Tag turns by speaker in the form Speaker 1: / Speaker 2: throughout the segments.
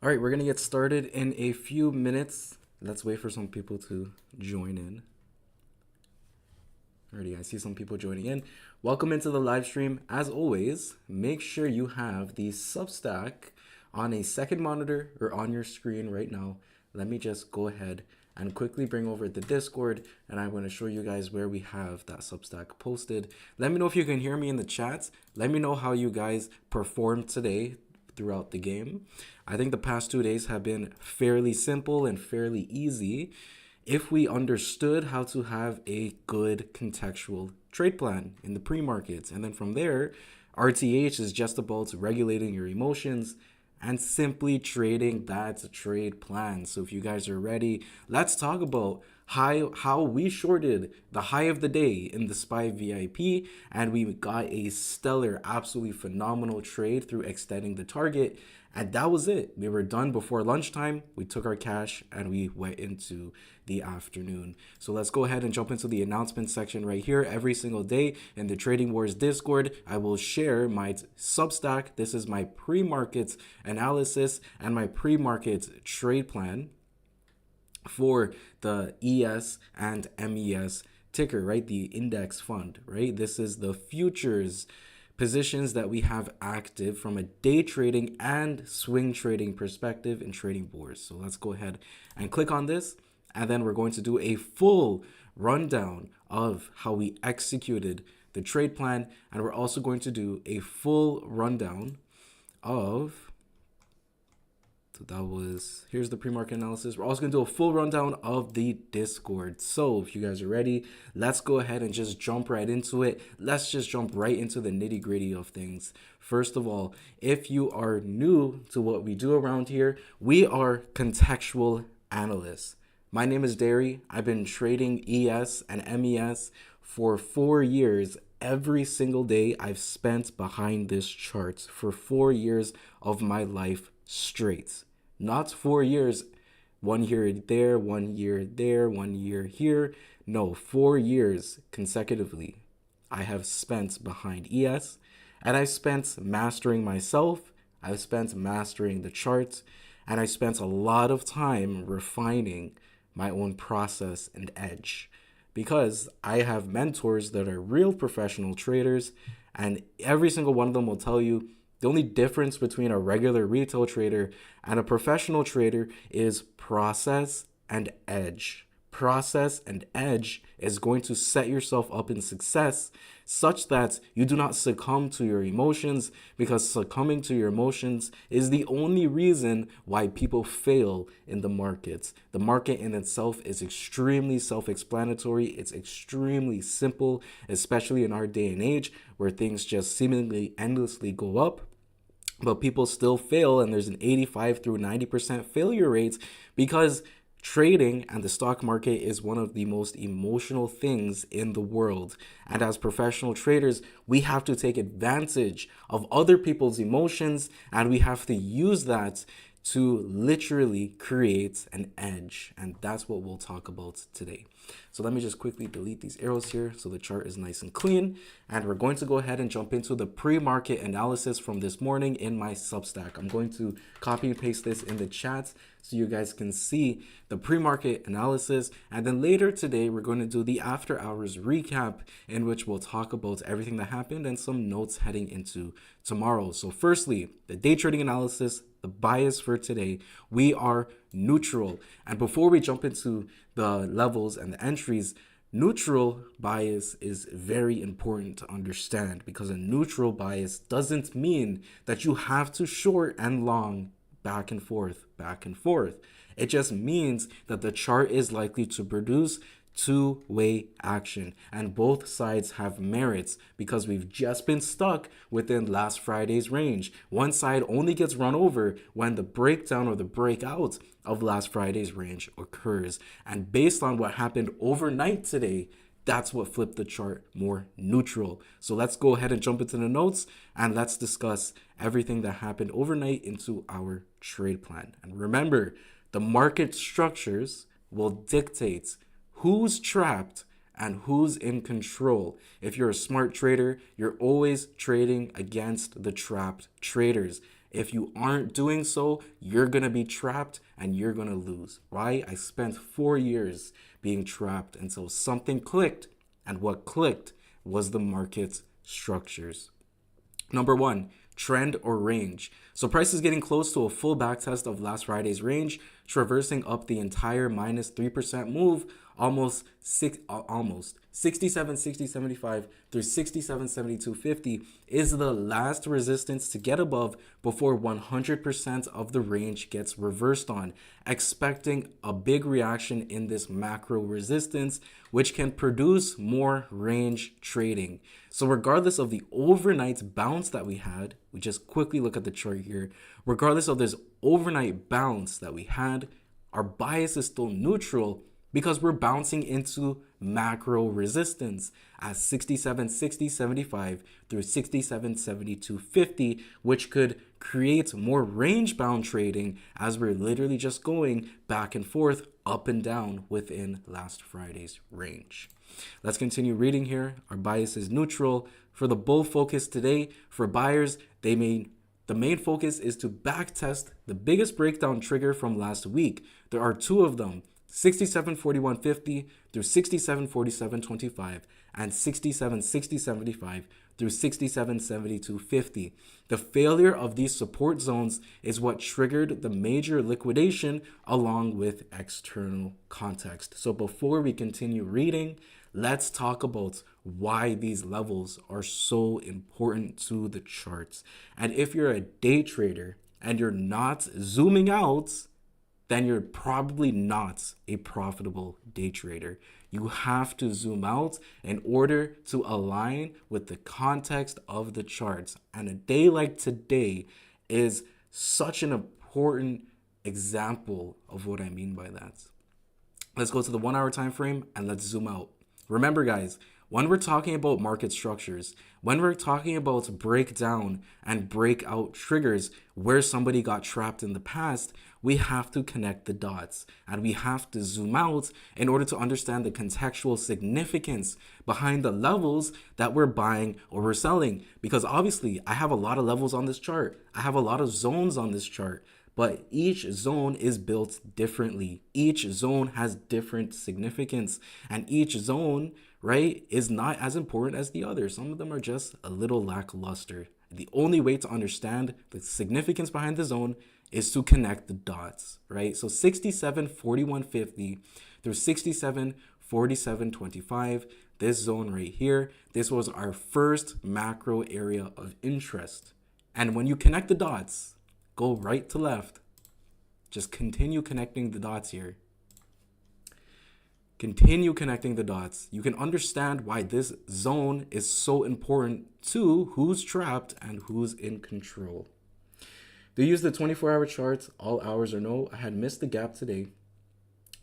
Speaker 1: All right, we're going to get started in a few minutes. Let's wait for some people to join in. Alrighty, I see some people joining in. Welcome into the live stream. As always, make sure you have the Substack on a second monitor or on your screen right now. Let me just go ahead and quickly bring over the Discord, and I'm going to show you guys where we have that Substack posted. Let me know if you can hear me in the chats. Let me know how you guys performed today throughout the game. I think the past 2 days have been fairly simple and fairly easy if we understood how to have a good contextual trade plan in the pre-markets. And then from there, RTH is just about regulating your emotions and simply trading that trade plan. So if you guys are ready, let's talk about how we shorted the high of the day in the SPY VIP, and we got a stellar, absolutely phenomenal trade through extending the target. And that was it. We were done before lunchtime. We took our cash and we went into the afternoon. So let's go ahead and jump into the announcement section right here. Every single day in the Tradingwarz Discord, I will share my Substack. This is my pre-market analysis and my pre-market trade plan for the ES and MES ticker, right? The index fund, right? This is the futures positions that we have active from a day trading and swing trading perspective in Tradingwarz. So let's go ahead and click on this, and then we're going to do a full rundown of how we executed the trade plan, and we're also going to do a full rundown of here's the pre-market analysis. We're also going to do a full rundown of the Discord. So if you guys are ready, let's go ahead and just jump right into it. Let's just jump right into the nitty gritty of things. First of all, if you are new to what we do around here, we are contextual analysts. My name is Derry. I've been trading ES and MES for 4 years. Every single day I've spent behind this chart for 4 years of my life straight. Not 4 years, 1 year there, 1 year there, 1 year here. No, 4 years consecutively I have spent behind ES, and I spent mastering myself. I've spent mastering the chart, and I spent a lot of time refining my own process and edge, because I have mentors that are real professional traders, and every single one of them will tell you the only difference between a regular retail trader and a professional trader is process and edge. Process and edge is going to set yourself up in success such that you do not succumb to your emotions, because succumbing to your emotions is the only reason why people fail in the markets. The market in itself is extremely self-explanatory. It's extremely simple, especially in our day and age where things just seemingly endlessly go up. But people still fail, and there's an 85 through 90% failure rates, because trading and the stock market is one of the most emotional things in the world. And as professional traders, we have to take advantage of other people's emotions, and we have to use that to literally create an edge. And that's what we'll talk about today. So let me just quickly delete these arrows here so the chart is nice and clean. And we're going to go ahead and jump into the pre-market analysis from this morning in my Substack. I'm going to copy and paste this in the chat so you guys can see the pre-market analysis. And then later today, we're going to do the after hours recap, in which we'll talk about everything that happened and some notes heading into tomorrow. So firstly, the day trading analysis, the bias for today, we are neutral. And before we jump into the levels and the entries, neutral bias is very important to understand, because a neutral bias doesn't mean that you have to short and long back and forth, back and forth. It just means that the chart is likely to produce two-way action, and both sides have merits, because we've just been stuck within last Friday's range. One side only gets run over when the breakdown or the breakout of last Friday's range occurs. And based on what happened overnight today, that's what flipped the chart more neutral. So let's go ahead and jump into the notes, and let's discuss everything that happened overnight into our trade plan. And remember, the market structures will dictate who's trapped and who's in control. If you're a smart trader, you're always trading against the trapped traders. If you aren't doing so, you're going to be trapped and you're going to lose. Why? I spent 4 years being trapped until something clicked. And what clicked was the market's structures. Number one, trend or range. So price is getting close to a full backtest of last Friday's range, traversing up the entire minus 3% move, almost 67, 60, 75 through 67, 72, 50 is the last resistance to get above before 100% of the range gets reversed on, expecting a big reaction in this macro resistance, which can produce more range trading. So regardless of the overnight bounce that we had, we just quickly look at the chart here, regardless of this overnight bounce that we had, our bias is still neutral because we're bouncing into macro resistance at 67, 60, 75 through 67, 72, 50, which could create more range bound trading as we're literally just going back and forth, up and down within last Friday's range. Let's continue reading here. Our bias is neutral. For the bull focus today, for buyers, the main focus is to backtest the biggest breakdown trigger from last week. There are two of them, 67.4150 through 67.4725 and 67.6075 through 67.7250. The failure of these support zones is what triggered the major liquidation along with external context. So before we continue reading, let's talk about why these levels are so important to the charts. And if you're a day trader and you're not zooming out, then you're probably not a profitable day trader. You have to zoom out in order to align with the context of the charts. And a day like today is such an important example of what I mean by that. Let's go to the 1 hour time frame and let's zoom out. Remember, guys, when we're talking about market structures, when we're talking about breakdown and breakout triggers where somebody got trapped in the past, we have to connect the dots and we have to zoom out in order to understand the contextual significance behind the levels that we're buying or we're selling. Because obviously, I have a lot of levels on this chart. I have a lot of zones on this chart. But each zone is built differently. Each zone has different significance. And each zone, right, is not as important as the other. Some of them are just a little lackluster. The only way to understand the significance behind the zone is to connect the dots, right? So 67.4150 through 67.4725, this zone right here, this was our first macro area of interest. And when you connect the dots, go right to left. Just continue connecting the dots here. Continue connecting the dots. You can understand why this zone is so important to who's trapped and who's in control. Do you use the 24-hour charts, all hours or no? I had missed the gap today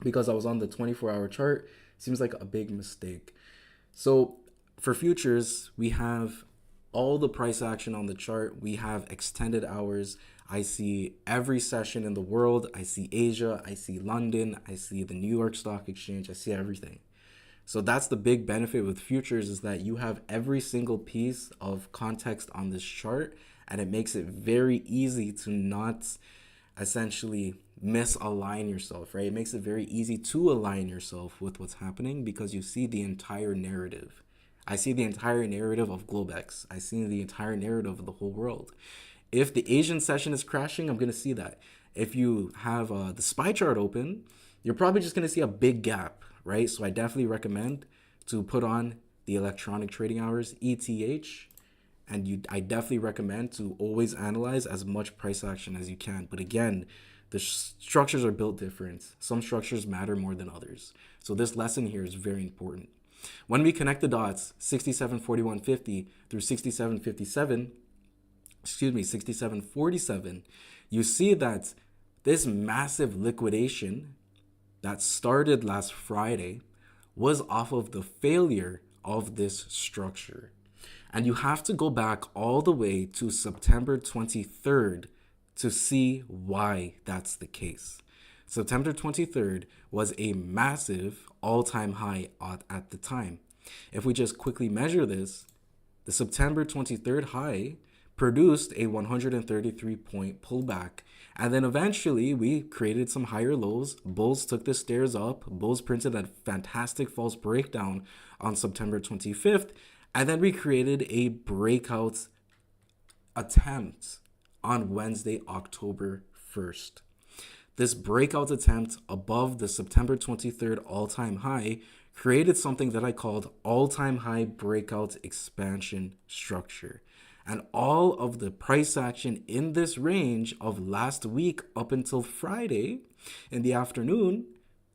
Speaker 1: because I was on the 24-hour chart. Seems like a big mistake. So for futures, we have all the price action on the chart. We have extended hours. I see every session in the world. I see Asia. I see London. I see the New York Stock Exchange. I see everything. So that's the big benefit with futures, is that you have every single piece of context on this chart, and it makes it very easy to not essentially misalign yourself, right? It makes it very easy to align yourself with what's happening because you see the entire narrative. I see the entire narrative of Globex. I see the entire narrative of the whole world. If the Asian session is crashing, I'm going to see that. If you have the SPY chart open, you're probably just going to see a big gap, right? So I definitely recommend to put on the electronic trading hours, ETH, and I definitely recommend to always analyze as much price action as you can. But again, the structures are built different. Some structures matter more than others. So this lesson here is very important. When we connect the dots, 67.4150 through 67.47, you see that this massive liquidation that started last Friday was off of the failure of this structure. And you have to go back all the way to September 23rd to see why that's the case. September 23rd was a massive all-time high at the time. If we just quickly measure this, the September 23rd high produced a 133 point pullback. And then eventually we created some higher lows. Bulls took the stairs up. Bulls printed a fantastic false breakdown on September 25th. And then we created a breakout attempt on Wednesday, October 1st. This breakout attempt above the September 23rd all-time high created something that I called all-time high breakout expansion structure. And all of the price action in this range of last week up until Friday in the afternoon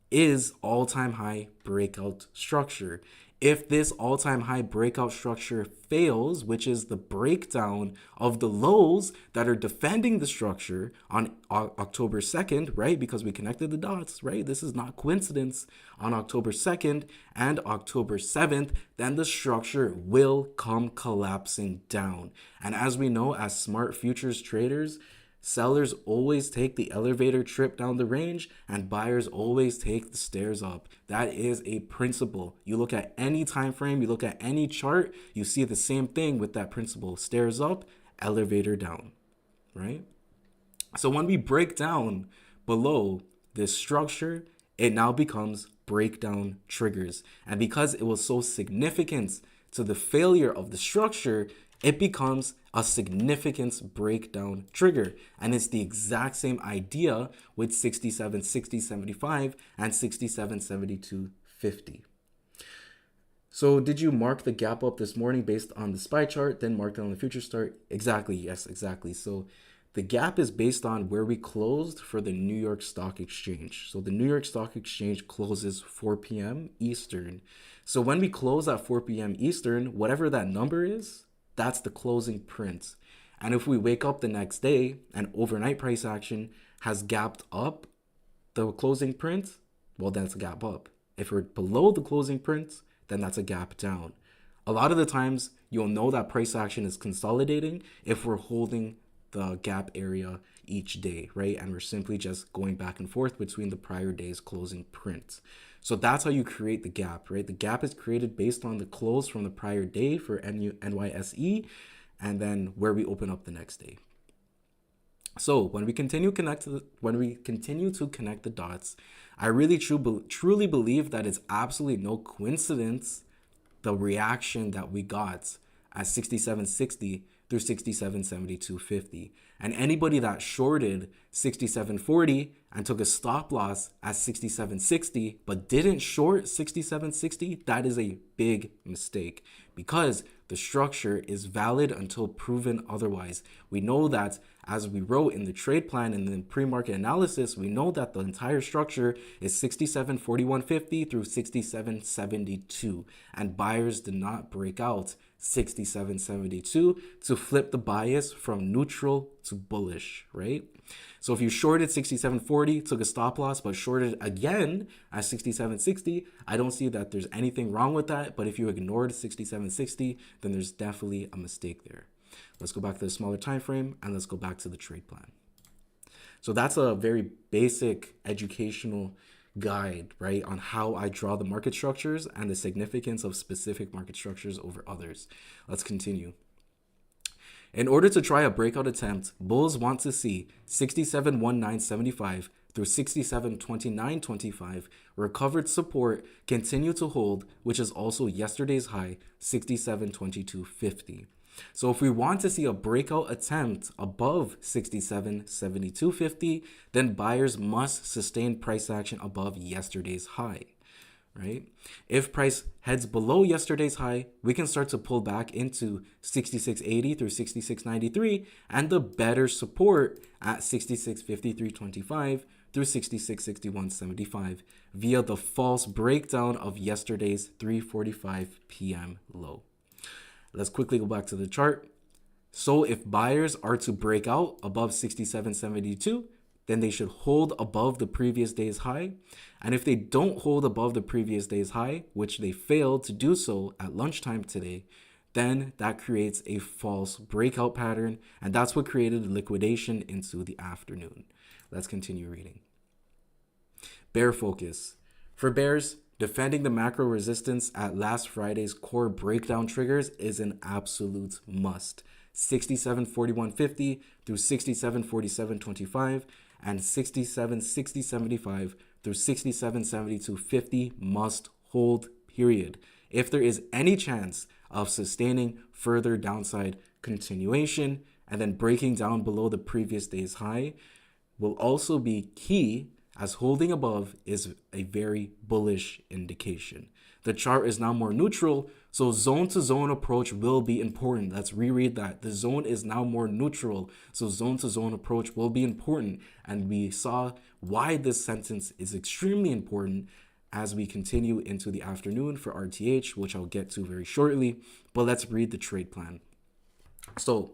Speaker 1: is all-time high breakout structure. If this all-time high breakout structure fails, which is the breakdown of the lows that are defending the structure on October 2nd, right? Because we connected the dots, right? This is not coincidence. On October 2nd and October 7th, then the structure will come collapsing down. And as we know, as smart futures traders, sellers always take the elevator trip down the range and buyers always take the stairs up. That is a principle. You look at any time frame, you look at any chart, you see the same thing with that principle. Stairs up, elevator down, right? So when we break down below this structure, it now becomes breakdown triggers. And because it was so significant to the failure of the structure, it becomes a significance breakdown trigger. And it's the exact same idea with 67, 60, 75 and 67, 72, 50. So did you mark the gap up this morning based on the SPY chart, then mark it on the future start? Exactly. Yes, exactly. So the gap is based on where we closed for the New York Stock Exchange. So the New York Stock Exchange closes 4 p.m. Eastern. So when we close at 4 p.m. Eastern, whatever that number is, that's the closing print. And if we wake up the next day and overnight price action has gapped up the closing print, well, that's a gap up. If we're below the closing print, then that's a gap down. A lot of the times you'll know that price action is consolidating if we're holding the gap area each day, right? And we're simply just going back and forth between the prior day's closing print. So that's how you create the gap, right? The gap is created based on the close from the prior day for NYSE and then where we open up the next day. So when we continue to connect the dots, I really truly believe that it's absolutely no coincidence the reaction that we got at 67.60 through 67.72.50. And anybody that shorted 67.40 and took a stop loss at 67.60 but didn't short 67.60, that is a big mistake because the structure is valid until proven otherwise. We know that, as we wrote in the trade plan and the pre-market analysis, we know that the entire structure is 67.41.50 through 67.72, and buyers did not break out 67.72 to flip the bias from neutral to bullish, right? So if you shorted 67.40, took a stop loss, but shorted again at 67.60, I don't see that there's anything wrong with that. But if you ignored 67.60, then there's definitely a mistake there. Let's go back to the smaller time frame and let's go back to the trade plan. So that's a very basic educational guide, right, on how I draw the market structures and the significance of specific market structures over others. Let's continue. In order to try a breakout attempt, bulls want to see 67.1975 through 67.2925 recovered support continue to hold, which is also yesterday's high, 67.2250. So if we want to see a breakout attempt above 67.7250, then buyers must sustain price action above yesterday's high, right? If price heads below yesterday's high, we can start to pull back into 66.80 through 66.93 and the better support at 66.5325 through 66.6175 via the false breakdown of yesterday's 3:45 p.m. low. Let's quickly go back to the chart. So if buyers are to break out above 67.72, then they should hold above the previous day's high. And if they don't hold above the previous day's high, which they failed to do so at lunchtime today, then that creates a false breakout pattern. And that's what created liquidation into the afternoon. Let's continue reading. Bear focus. For bears, defending the macro resistance at last Friday's core breakdown triggers is an absolute must. 67.4150 through 67.4725, and 67.6075 through 67.7250 must hold, period. If there is any chance of sustaining further downside continuation and then breaking down below the previous day's high, will also be key, as holding above is a very bullish indication. The chart is now more neutral, so zone to zone approach will be important. Let's reread that. The zone is now more neutral, so zone to zone approach will be important. And we saw why this sentence is extremely important as we continue into the afternoon for RTH, which I'll get to very shortly. But let's read the trade plan. So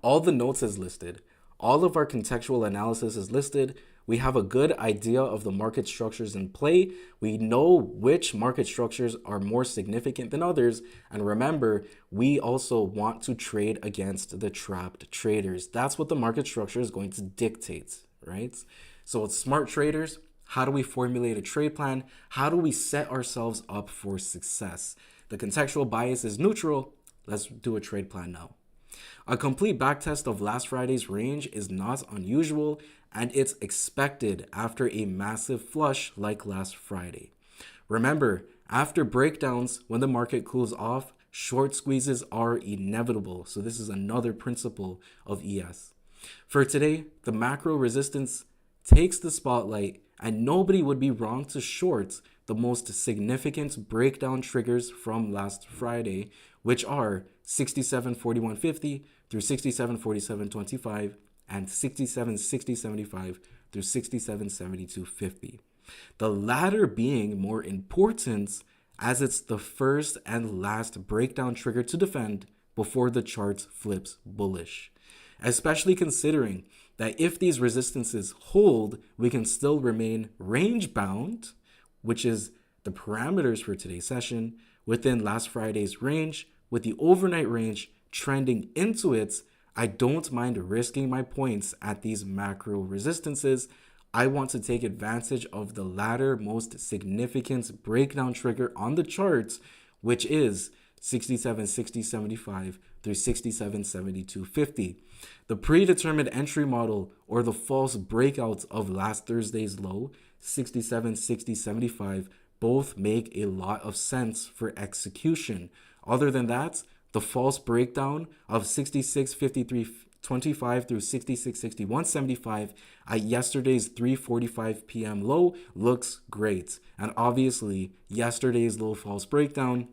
Speaker 1: all the notes is listed. All of our contextual analysis is listed. We have a good idea of the market structures in play. We know which market structures are more significant than others. And remember, we also want to trade against the trapped traders. That's what the market structure is going to dictate, right? So it's smart traders. How do we formulate a trade plan? How do we set ourselves up for success? The contextual bias is neutral. Let's do a trade plan now. A complete backtest of last Friday's range is not unusual, and it's expected after a massive flush like last Friday. Remember, after breakdowns, when the market cools off, short squeezes are inevitable. So this is another principle of ES. For today, the macro resistance takes the spotlight, and nobody would be wrong to short the most significant breakdown triggers from last Friday, which are 67.4150 through 67.4725 and 67.6075 through 67.7250. The latter being more important as it's the first and last breakdown trigger to defend before the chart flips bullish. Especially considering that if these resistances hold, we can still remain range bound, which is the parameters for today's session, within last Friday's range, with the overnight range trending into it. I don't mind risking my points at these macro resistances. I want to take advantage of the latter most significant breakdown trigger on the charts, which is 67.6075 through 67.7250. The predetermined entry model, or the false breakout of last Thursday's low, 67.6075, both make a lot of sense for execution. Other than that, the false breakdown of 66.5325 through 66.6175 at yesterday's 3:45 p.m. low looks great. And obviously, yesterday's low false breakdown,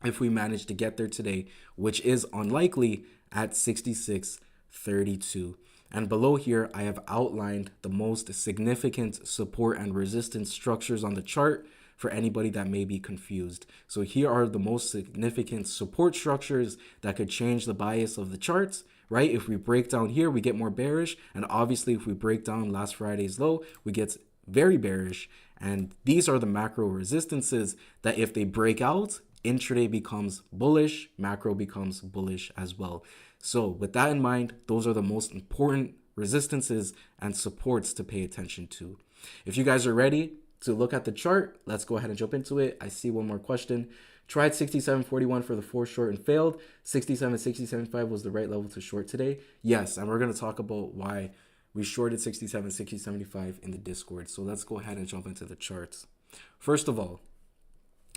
Speaker 1: if we manage to get there today, which is unlikely, at 66.32. And below here, I have outlined the most significant support and resistance structures on the chart for anybody that may be confused. So here are the most significant support structures that could change the bias of the charts, right? If we break down here, we get more bearish. And obviously, if we break down last Friday's low, we get very bearish. And these are the macro resistances that if they break out, intraday becomes bullish, macro becomes bullish as well. So with that in mind, those are the most important resistances and supports to pay attention to. If you guys are ready to look at the chart, let's go ahead and jump into it. I see one more question. Tried 67.41 for the 4 short and failed. 67.6075 was the right level to short today. Yes, and we're going to talk about why we shorted 67.6075 in the Discord. So let's go ahead and jump into the charts. First of all,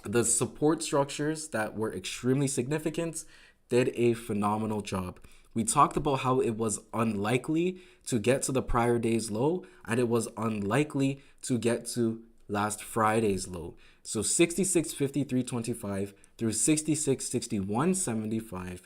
Speaker 1: the support structures that were extremely significant did a phenomenal job. We talked about how it was unlikely to get to the prior day's low, and it was unlikely to get to last Friday's low. So 66.5325 through 66.6175,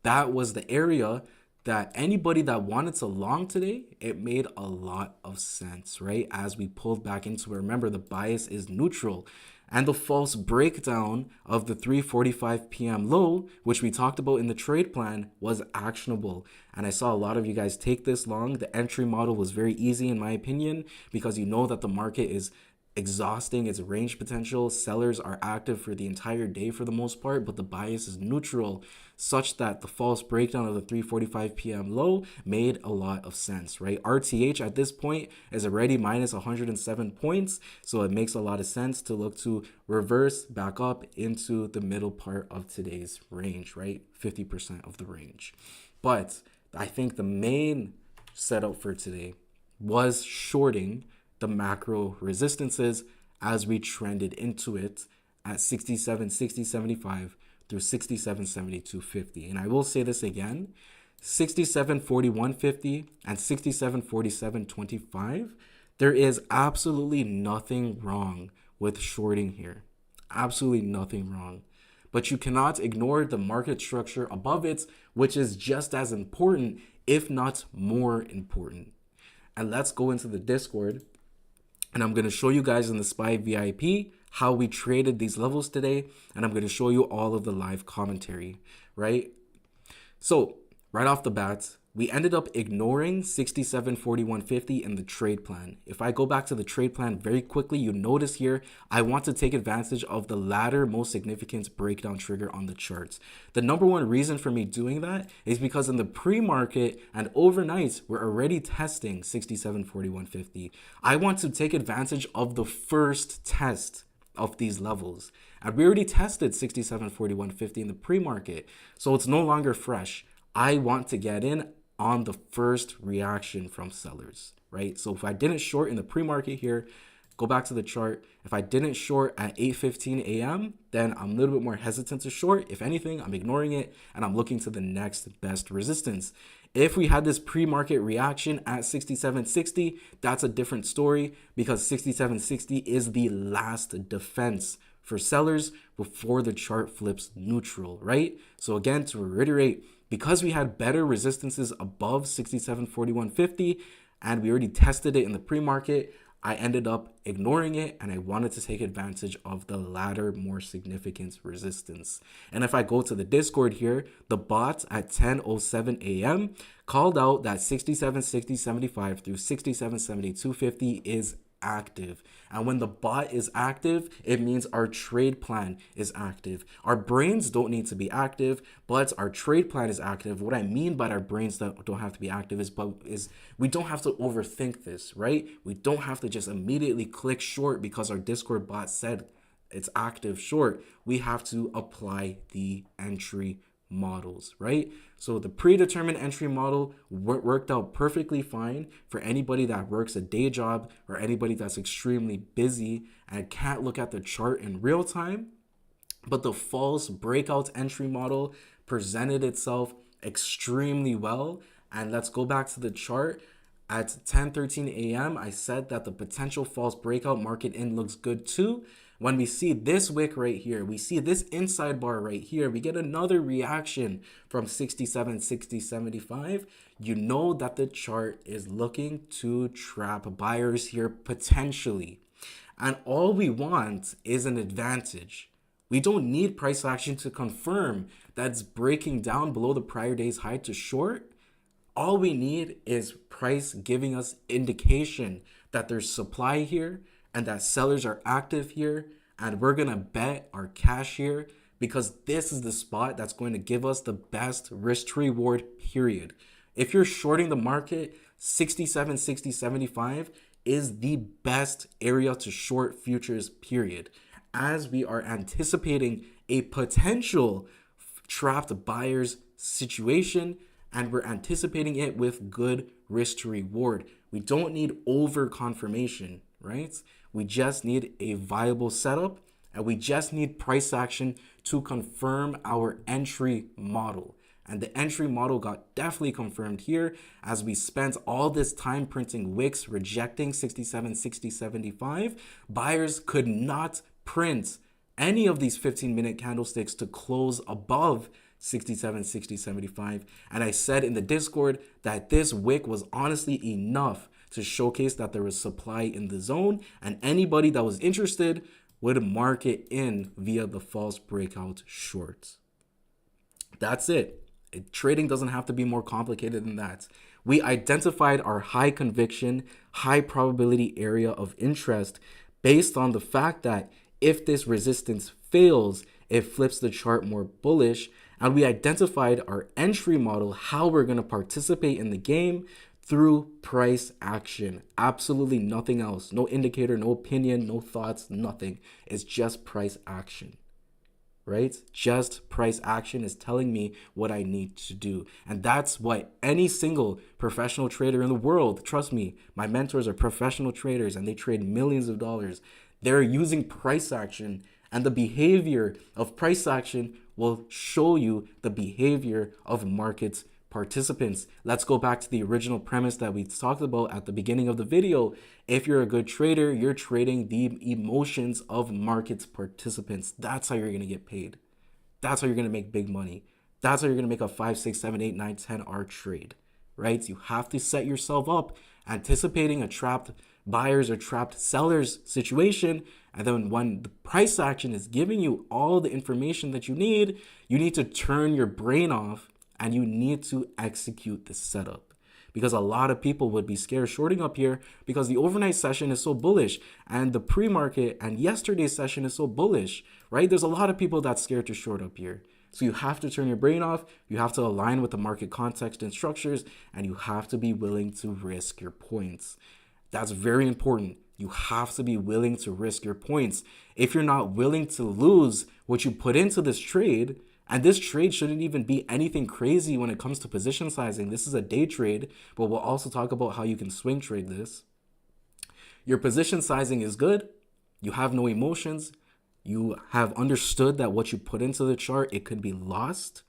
Speaker 1: that was the area that anybody that wanted to long today, it made a lot of sense, right? As we pulled back into it, remember the bias is neutral. And the false breakdown of the 3:45 p.m. low, which we talked about in the trade plan, was actionable. And I saw a lot of you guys take this long. The entry model was very easy in my opinion, because you know that the market is exhausting its range potential. Sellers are active for the entire day for the most part, but the bias is neutral, such that the false breakdown of the 3:45 p.m. low made a lot of sense, right? RTH at this point is already minus 107 points, so it makes a lot of sense to look to reverse back up into the middle part of today's range, right? 50% of the range. But I think the main setup for today was shorting the macro resistances as we trended into it at 67, 60, 75 through 67, 72, 50. And I will say this again, 67, 41, 50 and 67, 47, 25. There is absolutely nothing wrong with shorting here. Absolutely nothing wrong. But you cannot ignore the market structure above it, which is just as important, if not more important. And let's go into the Discord. And I'm going to show you guys in the SPY VIP how we traded these levels today. And I'm going to show you all of the live commentary, right? So right off the bat, we ended up ignoring 67, 41, 50 in the trade plan. If I go back to the trade plan very quickly, you notice here, I want to take advantage of the latter most significant breakdown trigger on the charts. The number one reason for me doing that is because in the pre-market and overnight, we're already testing 67, 41, 50. I want to take advantage of the first test of these levels. And we already tested 67, 41, 50 in the pre-market, so it's no longer fresh. I want to get in on the first reaction from sellers, right? So if I didn't short in the pre-market here, go back to the chart. If I didn't short at 8:15 a.m., then I'm a little bit more hesitant to short. If anything, I'm ignoring it and I'm looking to the next best resistance. If we had this pre-market reaction at 67.60, that's a different story because 67.60 is the last defense for sellers before the chart flips neutral, right? So again, to reiterate, because we had better resistances above 67, 41, 50, and we already tested it in the pre-market, I ended up ignoring it and I wanted to take advantage of the latter more significant resistance. And if I go to the Discord here, the bot at 10:07 a.m. called out that 67, 60, 75 through 67, 72, 50 is active. And when the bot is active, it means our trade plan is active. Our brains don't need to be active, but our trade plan is active. What I mean by our brains that don't have to be active is we don't have to overthink this, right? We don't have to just immediately click short because our Discord bot said it's active short. We have to apply the entry models, right? So the predetermined entry model worked out perfectly fine for anybody that works a day job or anybody that's extremely busy and can't look at the chart in real time. But the false breakout entry model presented itself extremely well. And let's go back to the chart. At 10:13 a.m., I said that the potential false breakout market in looks good too. When we see this wick right here, we see this inside bar right here, we get another reaction from 67, 60, 75. You know that the chart is looking to trap buyers here potentially. And all we want is an advantage. We don't need price action to confirm that it's breaking down below the prior day's high to short. All we need is price giving us indication that there's supply here and that sellers are active here, and we're gonna bet our cash here because this is the spot that's going to give us the best risk to reward, period. If you're shorting the market, 67, 60, 75 is the best area to short futures, period. As we are anticipating a potential trapped buyers situation, and we're anticipating it with good risk to reward. We don't need over confirmation, right? We just need a viable setup and we just need price action to confirm our entry model. And the entry model got definitely confirmed here as we spent all this time printing wicks rejecting 67, 60, 75. Buyers could not print any of these 15-minute candlesticks to close above 67, 60, 75. And I said in the Discord that this wick was honestly enough to showcase that there was supply in the zone and anybody that was interested would mark it in via the false breakout shorts. That's it. Trading doesn't have to be more complicated than that. We identified our high conviction, high probability area of interest based on the fact that if this resistance fails, it flips the chart more bullish. And we identified our entry model, how we're going to participate in the game through price action. Absolutely nothing else. No indicator, no opinion, no thoughts, nothing. It's just price action, right? Just price action is telling me what I need to do. And that's what any single professional trader in the world, trust me, my mentors are professional traders and they trade millions of dollars. They're using price action, and the behavior of price action will show you the behavior of market participants. Let's go back to the original premise that we talked about at the beginning of the video. If you're a good trader, you're trading the emotions of market participants. That's how you're going to get paid. That's how you're going to make big money. That's how you're going to make a 5, 6, 7, 8, 9, 10 trade, right? You have to set yourself up anticipating a trapped buyers or trapped sellers situation. And then when the price action is giving you all the information that you need to turn your brain off and you need to execute the setup. Because a lot of people would be scared shorting up here because the overnight session is so bullish and the pre-market and yesterday's session is so bullish, right? There's a lot of people that's scared to short up here. So you have to turn your brain off, you have to align with the market context and structures, and you have to be willing to risk your points. That's very important. You have to be willing to risk your points. If you're not willing to lose what you put into this trade, and this trade shouldn't even be anything crazy when it comes to position sizing. This is a day trade, but we'll also talk about how you can swing trade this. Your position sizing is good. You have no emotions. You have understood that what you put into the chart, it could be lost.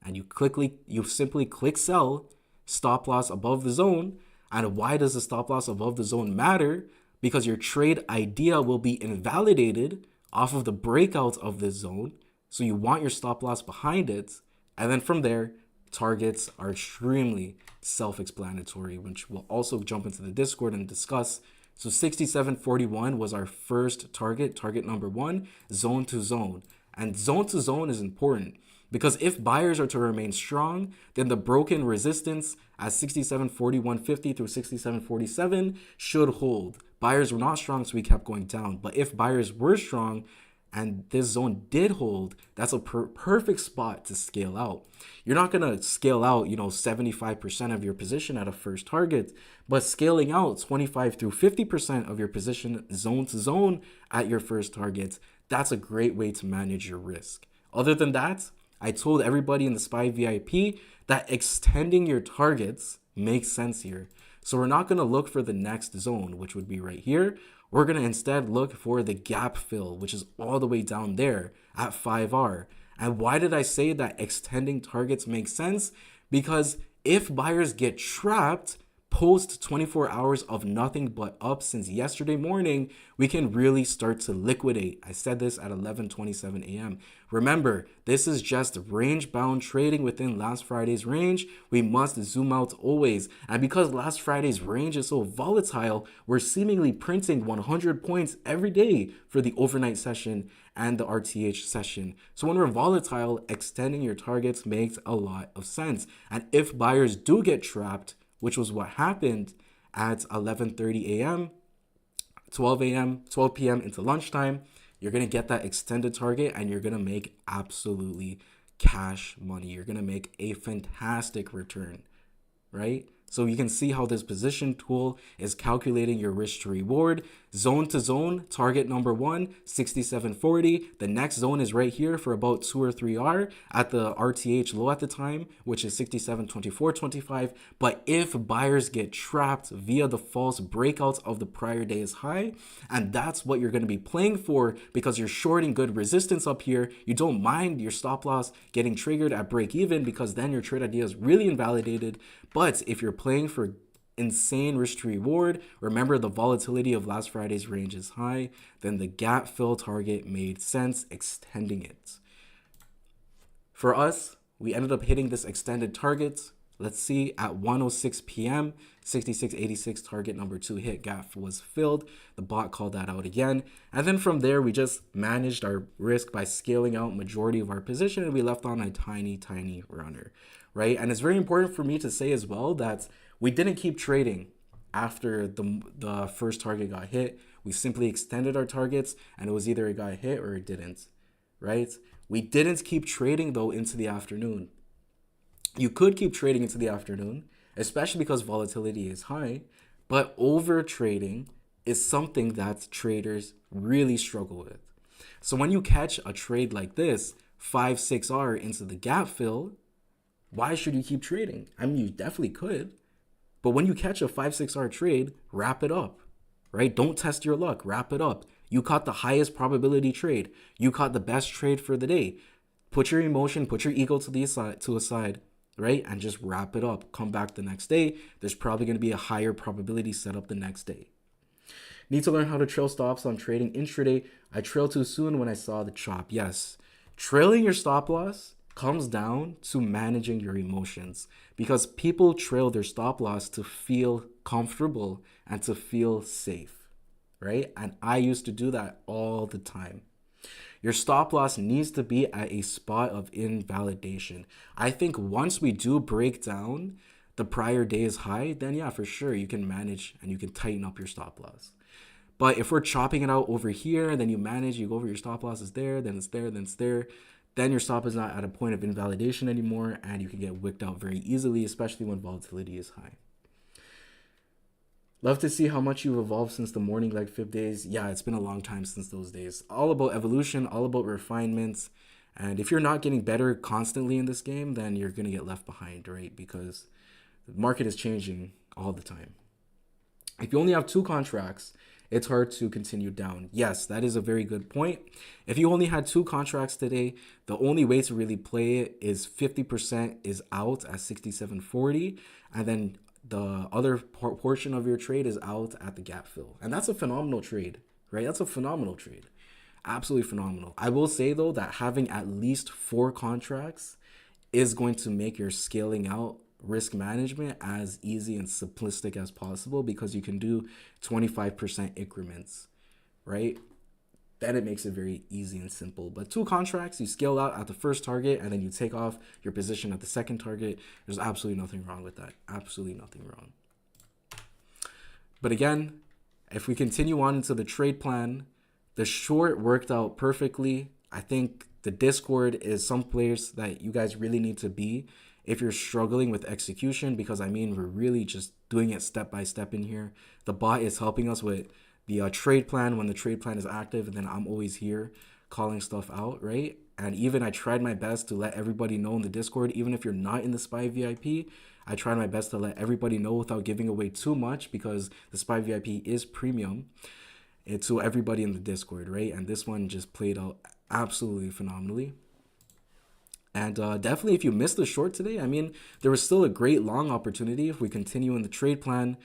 Speaker 1: And you simply click sell, stop loss above the zone. And why does the stop loss above the zone matter? Because your trade idea will be invalidated off of the breakout of this zone. So you want your stop loss behind it. And then from there, targets are extremely self-explanatory, which we'll also jump into the Discord and discuss. So 67.41 was our first target number 1, zone to zone. And zone to zone is important because if buyers are to remain strong, then the broken resistance at 67.41.50 through 67.47 should hold. Buyers were not strong, so we kept going down. But if buyers were strong, and this zone did hold, that's a perfect spot to scale out. You're not going to scale out, 75% of your position at a first target, but scaling out 25 through 50% of your position zone to zone at your first target, that's a great way to manage your risk. Other than that, I told everybody in the SPY VIP that extending your targets makes sense here. So we're not going to look for the next zone, which would be right here. We're going to instead look for the gap fill, which is all the way down there at 5R. And why did I say that extending targets makes sense? Because if buyers get trapped post 24 hours of nothing but up since yesterday morning, we can really start to liquidate. I said this at 11:27 a.m. Remember, this is just range-bound trading within last Friday's range. We must zoom out always. And because last Friday's range is so volatile, we're seemingly printing 100 points every day for the overnight session and the RTH session. So when we're volatile, extending your targets makes a lot of sense. And if buyers do get trapped, which was what happened at 11:30 a.m., 12 a.m., 12 p.m. into lunchtime, you're going to get that extended target and you're going to make absolutely cash money. You're going to make a fantastic return, right? So you can see how this position tool is calculating your risk to reward. Zone to zone, target number 1, 67.40. The next zone is right here for about 2 or 3R at the RTH low at the time, which is 67.24.25. But if buyers get trapped via the false breakouts of the prior day's high, and that's what you're going to be playing for because you're shorting good resistance up here, you don't mind your stop loss getting triggered at break even because then your trade idea is really invalidated. But if you're playing for insane risk to reward, remember the volatility of last Friday's range is high, then the gap fill target made sense, extending it. For us, we ended up hitting this extended target. Let's see, at 1:06 p.m., 66.86 target number 2 hit, gap was filled. The bot called that out again. And then from there, we just managed our risk by scaling out majority of our position and we left on a tiny runner, right? And it's very important for me to say as well that we didn't keep trading. after the first target got hit. We simply extended our targets, and it was either it got hit or it didn't, right? We didn't keep trading though into the afternoon. You could keep trading into the afternoon, especially because volatility is high, but over trading is something that traders really struggle with. So when you catch a trade like this, 5-6R into the gap fill, why should you keep trading? I mean, you definitely could, but when you catch a 5-6R trade, wrap it up, right? Don't test your luck, wrap it up. You caught the highest probability trade. You caught the best trade for the day. Put your emotion, put your ego to a side, right? And just wrap it up. Come back the next day. There's probably going to be a higher probability setup the next day. Need to learn how to trail stops on trading intraday. I trailed too soon when I saw the chop. Yes, trailing your stop loss comes down to managing your emotions, because people trail their stop loss to feel comfortable and to feel safe, right? And I used to do that all the time. Your stop loss needs to be at a spot of invalidation. I think once we do break down the prior day's high, then yeah, for sure, you can manage and you can tighten up your stop loss. But if we're chopping it out over here, and then you manage, you go over your stop loss is there, then it's there, then it's there, then your stop is not at a point of invalidation anymore, and you can get wicked out very easily, especially when volatility is high. Love to see how much you've evolved since the morning leg fib days. Yeah, it's been a long time since those days. All about evolution, all about refinements. And if you're not getting better constantly in this game, then you're going to get left behind, right? Because the market is changing all the time. If you only have 2 contracts, it's hard to continue down. Yes, that is a very good point. If you only had 2 contracts today, the only way to really play it is 50% is out at 67.40, and then the other portion of your trade is out at the gap fill. And that's a phenomenal trade, right? That's a phenomenal trade. Absolutely phenomenal. I will say though that having at least 4 contracts is going to make your scaling out risk management as easy and simplistic as possible, because you can do 25% increments, right? Then it makes it very easy and simple. But 2 contracts, you scale out at the first target and then you take off your position at the second target. There's absolutely nothing wrong with that. Absolutely nothing wrong. But again, if we continue on into the trade plan, the short worked out perfectly. I think the Discord is some place that you guys really need to be if you're struggling with execution, because I mean, we're really just doing it step by step in here. The bot is helping us with the trade plan when the trade plan is active, and then I'm always here calling stuff out, right? And even I tried my best to let everybody know in the Discord, even if you're not in the SPY VIP, I tried my best to let everybody know without giving away too much, because the SPY VIP is premium to everybody in the Discord, right? And this one just played out absolutely phenomenally. And definitely, if you missed the short today, I mean, there was still a great long opportunity. If we continue in the trade plan,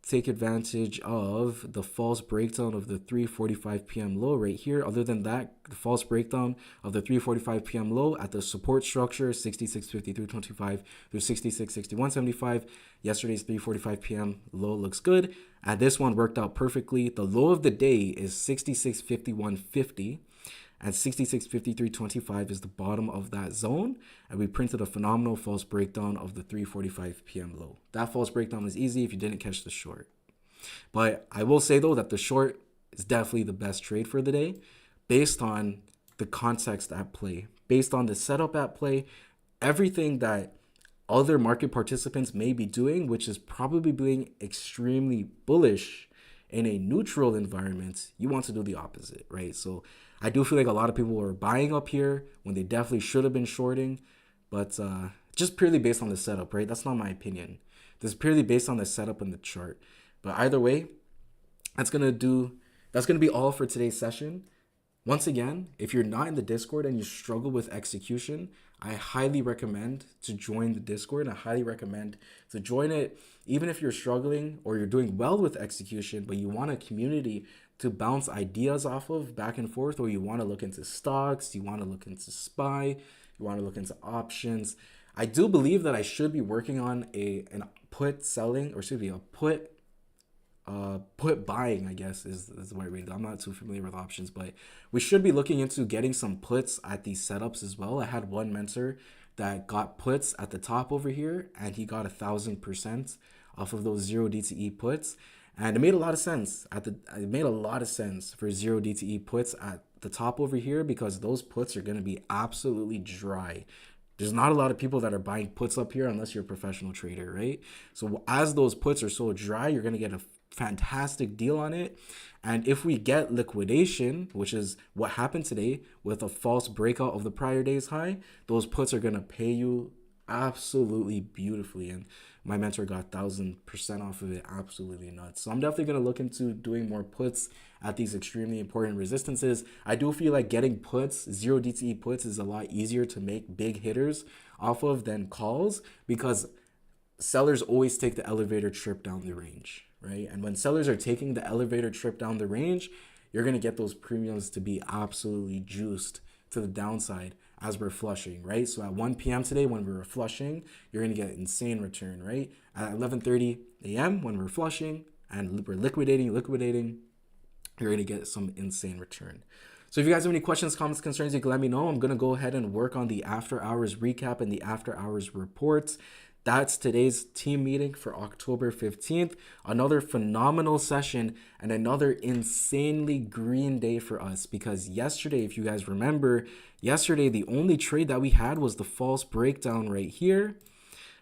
Speaker 1: take advantage of the false breakdown of the 3:45 p.m. low right here. Other than that, the false breakdown of the 3:45 p.m. low at the support structure, 66.53.25 through 66.61.75. Yesterday's 3:45 p.m. low looks good, and this one worked out perfectly. The low of the day is 66.51.50. And 66.53.25 is the bottom of that zone. And we printed a phenomenal false breakdown of the 3:45 p.m. low. That false breakdown is easy if you didn't catch the short. But I will say, though, that the short is definitely the best trade for the day based on the context at play, based on the setup at play, everything that other market participants may be doing, which is probably being extremely bullish in a neutral environment. You want to do the opposite, right? So I do feel like a lot of people were buying up here when they definitely should have been shorting, but just purely based on the setup, right? That's not my opinion. This is purely based on the setup and the chart. But either way, that's gonna be all for today's session. Once again, if you're not in the Discord and you struggle with execution, I highly recommend to join the Discord. I highly recommend to join it, even if you're struggling or you're doing well with execution, but you want a community to bounce ideas off of back and forth, or you want to look into stocks, you want to look into SPY, you want to look into options. I do believe that I should be working on an put selling, or should be a put buying, I guess is the way I read it. I'm not too familiar with options, but we should be looking into getting some puts at these setups as well. I had one mentor that got puts at the top over here, and he got 1,000% off of those 0 DTE puts. And it made a lot of sense it made a lot of sense for 0 DTE puts at the top over here, because those puts are going to be absolutely dry. There's not a lot of people that are buying puts up here unless you're a professional trader, right? So as those puts are so dry, you're going to get a fantastic deal on it. And if we get liquidation, which is what happened today with a false breakout of the prior day's high, those puts are going to pay you absolutely beautifully. And my mentor got 1,000% off of it. Absolutely nuts. So I'm definitely going to look into doing more puts at these extremely important resistances. I do feel like getting puts, 0 DTE puts, is a lot easier to make big hitters off of than calls, because sellers always take the elevator trip down the range, right? And when sellers are taking the elevator trip down the range, you're going to get those premiums to be absolutely juiced to the downside as we're flushing, right? So at 1 p.m. today, when we were flushing, you're going to get insane return, right? At 11:30 a.m. when we're flushing and we're liquidating, you're going to get some insane return. So if you guys have any questions, comments, concerns, you can let me know. I'm going to go ahead and work on the after hours recap and the after hours reports. That's today's team meeting for October 15th. Another phenomenal session and another insanely green day for us, because yesterday, if you guys remember, the only trade that we had was the false breakdown right here.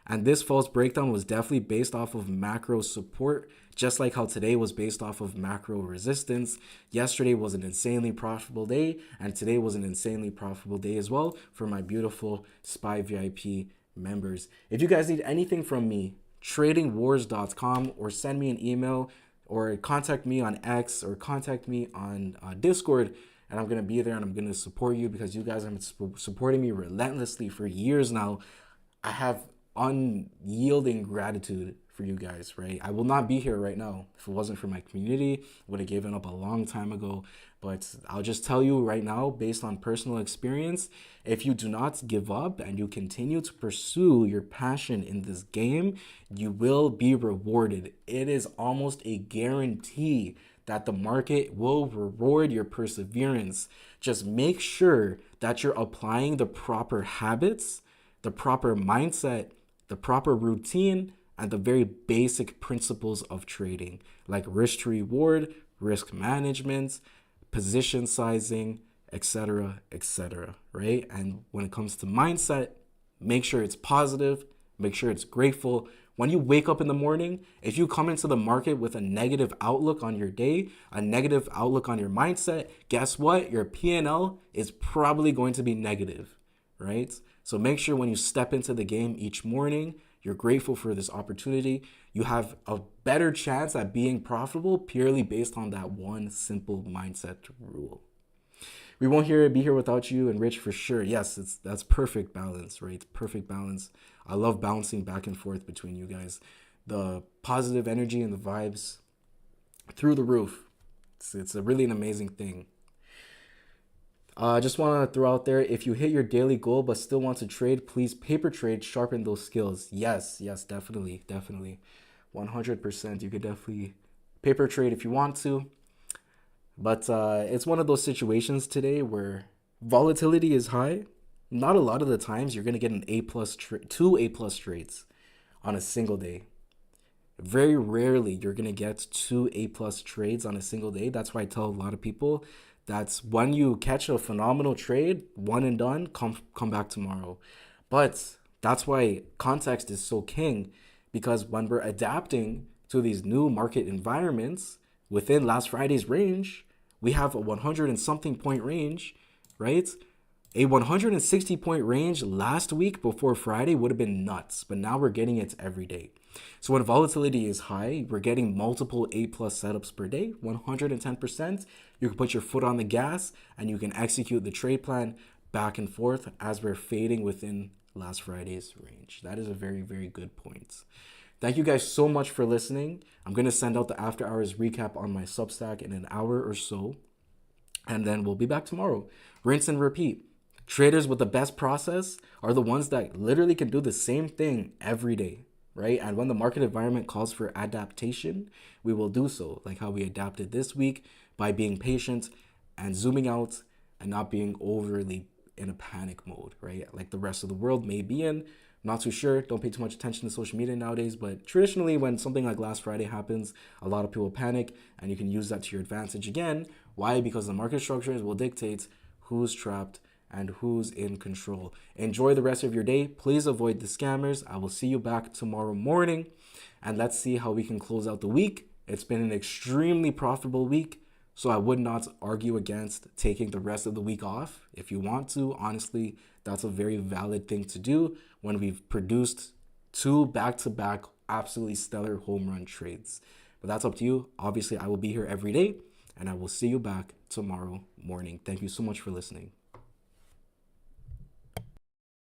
Speaker 1: And this false breakdown was definitely based off of macro support, just like how today was based off of macro resistance. Yesterday was an insanely profitable day, and today was an insanely profitable day as well for my beautiful SPY VIP members. If you guys need anything from me, tradingwarz.com, or send me an email, or contact me on X, or contact me on Discord, and I'm going to be there and I'm going to support you, because you guys have been supporting me relentlessly for years now. I have unyielding gratitude for you guys, right? I will not be here right now if it wasn't for my community. I would have given up a long time ago. But I'll just tell you right now, based on personal experience, if you do not give up and you continue to pursue your passion in this game, you will be rewarded. It is almost a guarantee that the market will reward your perseverance. Just make sure that you're applying the proper habits, the proper mindset, the proper routine, and the very basic principles of trading, like risk to reward, risk management, position sizing, etc., right? And when it comes to mindset, make sure it's positive, make sure it's grateful. When you wake up in the morning, if you come into the market with a negative outlook on your day, a negative outlook on your mindset, guess what? Your P&L is probably going to be negative, right? So make sure when you step into the game each morning, you're grateful for this opportunity. You have a better chance at being profitable purely based on that one simple mindset rule. We won't be here without you, and Rich for sure. Yes, that's perfect balance, right? Perfect balance. I love bouncing back and forth between you guys. The positive energy and the vibes through the roof. It's a really an amazing thing. I just want to throw out there, if you hit your daily goal but still want to trade, please paper trade, sharpen those skills. Yes, definitely. 100%. You could definitely paper trade if you want to. But it's one of those situations today where volatility is high. Not a lot of the times you're going to get an two A+ trades on a single day. Very rarely you're going to get 2 A+ trades on a single day. That's why I tell a lot of people, that's when you catch a phenomenal trade, one and done, come back tomorrow. But that's why context is so king, because when we're adapting to these new market environments within last Friday's range, we have a 100 and something point range, right? A 160 point range last week before Friday would have been nuts, but now we're getting it every day. So when volatility is high, we're getting multiple A+ setups per day, 110%. You can put your foot on the gas and you can execute the trade plan back and forth as we're fading within last Friday's range. That is a very, very good point. Thank you guys so much for listening. I'm going to send out the after hours recap on my Substack in an hour or so, and then we'll be back tomorrow. Rinse and repeat. Traders with the best process are the ones that literally can do the same thing every day, right? And when the market environment calls for adaptation, we will do so, like how we adapted this week by being patient and zooming out and not being overly in a panic mode, right? Like the rest of the world may be in, Not too sure. Don't pay too much attention to social media nowadays. But traditionally, when something like last Friday happens, a lot of people panic, and you can use that to your advantage again. Why? Because the market structures will dictate who's trapped and who's in control. Enjoy the rest of your day. Please avoid the scammers. I will see you back tomorrow morning, and let's see how we can close out the week. It's been an extremely profitable week, so I would not argue against taking the rest of the week off. If you want to, honestly, that's a very valid thing to do when we've produced two back-to-back absolutely stellar home run trades. But that's up to you. Obviously, I will be here every day, and I will see you back tomorrow morning. Thank you so much for listening.